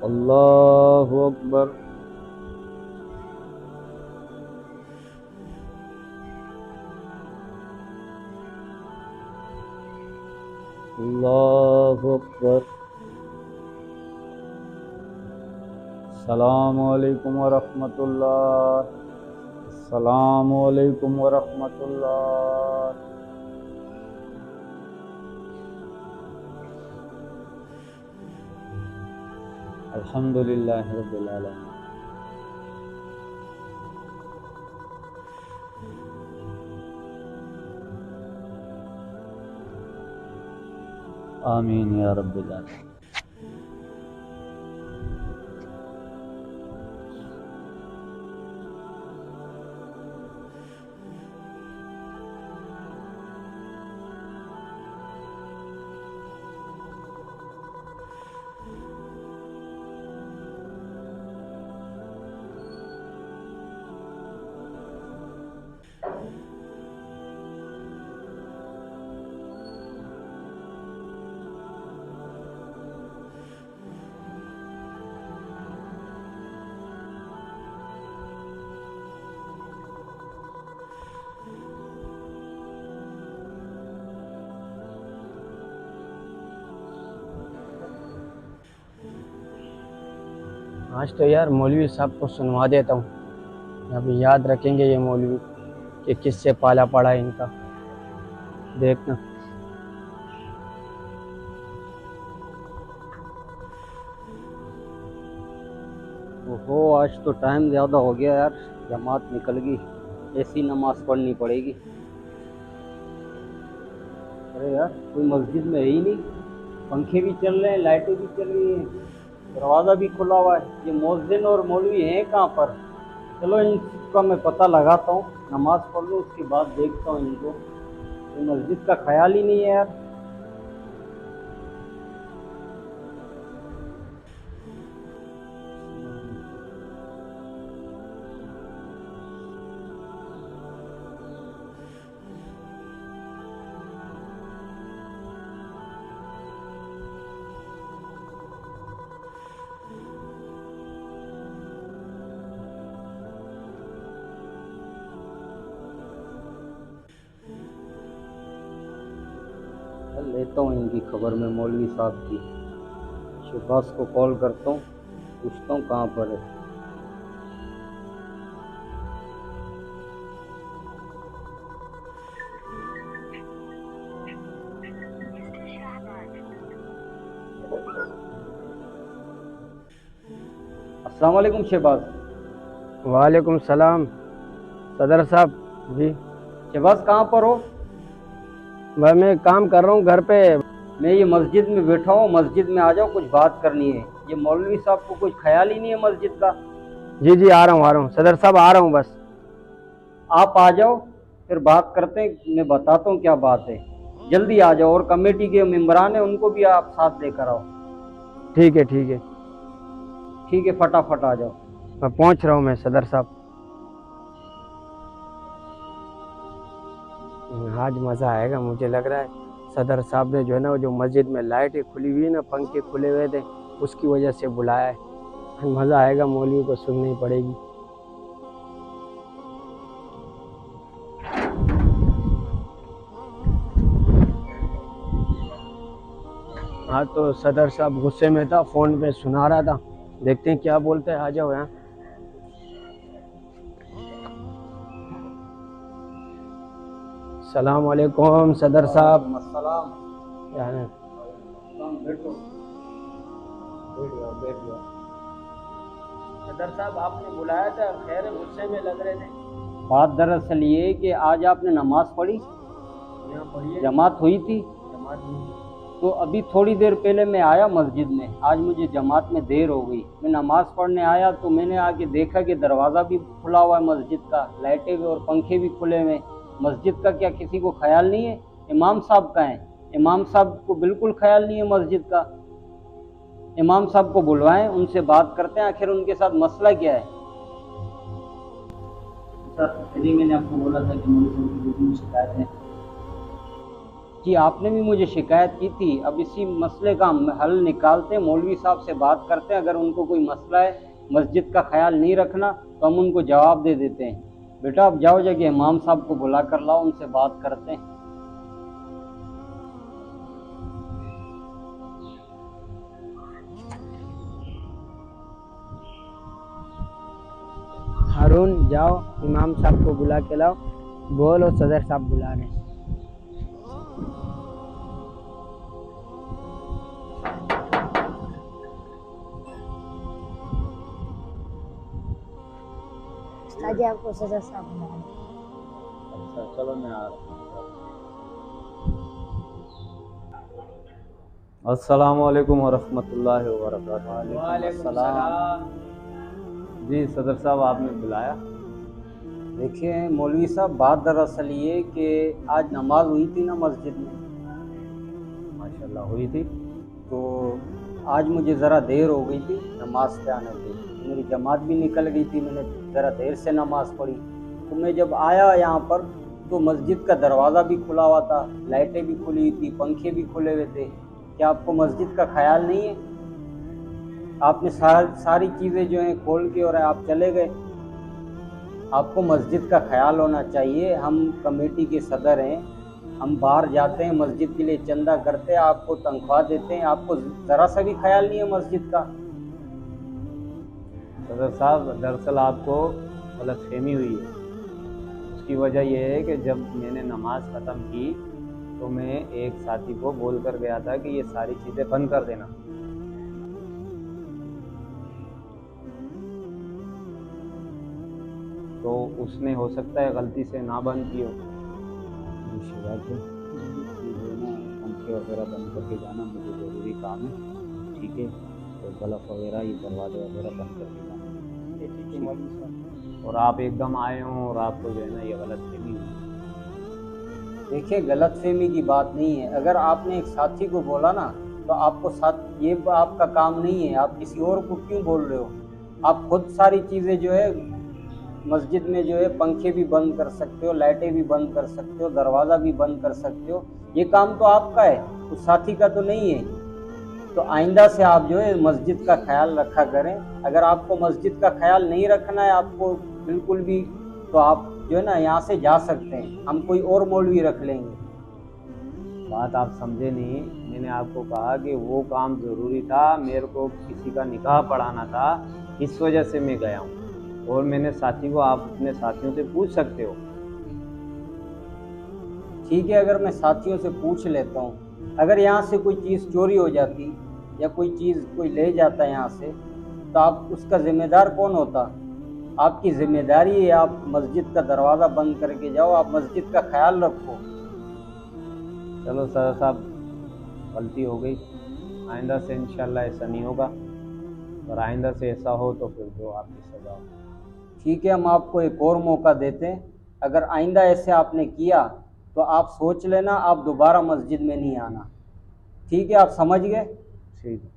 अल्लाहु अकबर। अल्लाहु अकबर। अस्सलामु अलैकुम व रहमतुल्लाह। अस्सलामु अलैकुम व रहमतुल्लाह। अल्हम्दुलिल्लाहि रब्बिल आलमीन। आमीन या रब्बिल आलमीन। आज तो यार मौलवी साहब को सुनवा देता हूँ। अभी याद रखेंगे ये मौलवी कि किससे पाला पड़ा है इनका। देखना। ओहो, आज तो टाइम ज़्यादा हो गया यार, जमात निकल गई, ऐसी नमाज पढ़नी पड़ेगी। अरे यार, कोई मस्जिद में है ही नहीं, पंखे भी चल रहे हैं, लाइटें भी चल रही हैं, दरवाज़ा भी खुला हुआ है। ये मुअज्जिन और मौलवी हैं कहाँ पर? चलो इनका मैं पता लगाता हूँ, नमाज पढ़ लूँ, उसके बाद देखता हूँ इनको। ये मस्जिद का ख्याल ही नहीं है यार। लेता हूँ इनकी खबर में, मौलवी साहब की। शहबाज को कॉल करता हूँ, पूछता हूँ कहाँ पर है। अस्सलाम वालेकुम शहबाज। वालेकुम सलाम सदर साहब जी। शहबाज कहाँ पर हो? मैं काम कर रहा हूँ घर पे। मैं ये मस्जिद में बैठा हूँ, मस्जिद में आ जाओ, कुछ बात करनी है। ये मौलवी साहब को कुछ ख्याल ही नहीं है मस्जिद का। जी जी आ रहा हूँ सदर साहब, आ रहा हूँ बस। आप आ जाओ, फिर बात करते हैं, मैं बताता हूँ क्या बात है। जल्दी आ जाओ, और कमेटी के मेंबरान हैं उनको भी आप साथ लेकर आओ। ठीक है ठीक है, ठीक है, फटाफट आ जाओ। मैं पहुँच रहा हूँ मैं सदर साहब। आज मज़ा आएगा मुझे लग रहा है। सदर साहब ने जो है ना, जो मस्जिद में लाइटें खुली हुई है ना, पंखे खुले हुए थे, उसकी वजह से बुलाया है। मज़ा आएगा, मौलवी को सुननी पड़ेगी। हाँ तो सदर साहब गुस्से में था, फ़ोन पे सुना रहा था, देखते हैं क्या बोलते हैं। आ जाओ यहाँ। सलाम वालेकुम सदर साहब। अस्सलाम। यार बैठो, बैठ जाओ, बैठ जाओ। सदर साहब आपने बुलाया था, खैर गुस्से में लग रहे थे। बात दरअसल ये है कि आज आपने नमाज पढ़ी, यहाँ पढ़िए। जमात हुई थी। जमात हुई। तो अभी थोड़ी देर पहले मैं आया मस्जिद में, आज मुझे जमात में देर हो गई। मैं नमाज पढ़ने आया तो मैंने आके देखा कि दरवाज़ा भी खुला हुआ है मस्जिद का, लाइटें भी और पंखे भी खुले हुए। मस्जिद का क्या किसी को ख्याल नहीं है? इमाम साहब का है, इमाम साहब को बिल्कुल ख्याल नहीं है मस्जिद का। इमाम साहब को बुलवाएं, उनसे बात करते हैं, आखिर उनके साथ मसला क्या है। सर, मैंने आपको बोला था कि मौलवी साहब की शिकायत है। जी आपने भी मुझे शिकायत की थी। अब इसी मसले का हम हल निकालते हैं, मौलवी साहब से बात करते हैं। अगर उनको कोई मसला है मस्जिद का ख्याल नहीं रखना तो हम उनको जवाब दे देते हैं। बेटा अब जाओ जगह इमाम साहब को बुला कर लाओ, उनसे बात करते हैं। हारून जाओ इमाम साहब को बुला के लाओ, बोलो सदर साहब बुला रहे हैं। उस्ताद आपको सदर साहब बुला रहे हैं। अच्छा चलो मैं आ रहा हूँ। अस्सलामुअलैकुम वरहमतुल्लाहि वबरकातुहू। वालेकुम अस्सलाम। जी सदर साहब आपने बुलाया? देखिए मौलवी साहब, बात दरअसल ये कि आज नमाज हुई थी ना मस्जिद में, माशाल्लाह हुई थी। तो आज मुझे ज़रा देर हो गई थी नमाज पे आने पे, मेरी जमात भी निकल गई थी, मैंने ज़रा देर से नमाज़ पढ़ी। तो मैं जब आया यहाँ पर तो मस्जिद का दरवाज़ा भी खुला हुआ था, लाइटें भी खुली हुई थी, पंखे भी खुले हुए थे। क्या आपको मस्जिद का ख्याल नहीं है? आपने सारी चीज़ें जो हैं खोल के और आप चले गए। आपको मस्जिद का ख्याल होना चाहिए। हम कमेटी के सदर हैं, हम बाहर जाते हैं मस्जिद के लिए, चंदा करते हैं, आपको तनख्वाह देते हैं, आपको ज़रा सा भी ख्याल नहीं है मस्जिद का। सदर साहब दरअसल आपको गलतफहमी हुई है। उसकी वजह यह है कि जब मैंने नमाज ख़त्म की तो मैं एक साथी को बोल कर गया था कि ये सारी चीज़ें बंद कर देना। तो उसने हो सकता है गलती से ना बंद की हो। पंखे वगैरह बंद करके जाना, मुझे ज़रूरी काम है, ठीक है? तो बल्ब वगैरह ये दरवाजे वगैरह बंद करके जाना, ठीक है? और आप एकदम आए हों और आपको जो है ना ये गलतफहमी हुई। देखिए गलतफहमी की बात नहीं है। अगर आपने एक साथी को बोला ना तो आपको साथ ये आपका काम नहीं है। आप किसी और को क्यों बोल रहे हो? आप खुद सारी चीज़ें जो है मस्जिद में जो है पंखे भी बंद कर सकते हो, लाइटें भी बंद कर सकते हो, दरवाज़ा भी बंद कर सकते हो। ये काम तो आपका है, उस साथी का तो नहीं है। तो आइंदा से आप जो है मस्जिद का ख्याल रखा करें। अगर आपको मस्जिद का ख्याल नहीं रखना है आपको बिल्कुल भी, तो आप जो है ना यहाँ से जा सकते हैं, हम कोई और मौलवी रख लेंगे। बात आप समझे नहीं। मैंने आपको कहा कि वो काम ज़रूरी था, मेरे को किसी का निकाह पढ़ाना था, इस वजह से मैं गया हूँ। और मैंने साथी को, आप अपने साथियों से पूछ सकते हो। ठीक है, अगर मैं साथियों से पूछ लेता हूँ, अगर यहाँ से कोई चीज़ चोरी हो जाती या कोई चीज़ कोई ले जाता है यहाँ से, तो आप उसका ज़िम्मेदार कौन होता? आपकी ज़िम्मेदारी है आप मस्जिद का दरवाज़ा बंद करके जाओ, आप मस्जिद का ख्याल रखो। चलो सर साहब, गलती हो गई, आइंदा से इंशाल्लाह ऐसा नहीं होगा। और आइंदा से ऐसा हो तो फिर जो आपकी सज़ा हो। ठीक है, हम आपको एक और मौका देते हैं। अगर आइंदा ऐसे आपने किया तो आप सोच लेना, आप दोबारा मस्जिद में नहीं आना। ठीक है, आप समझ गए? ठीक है।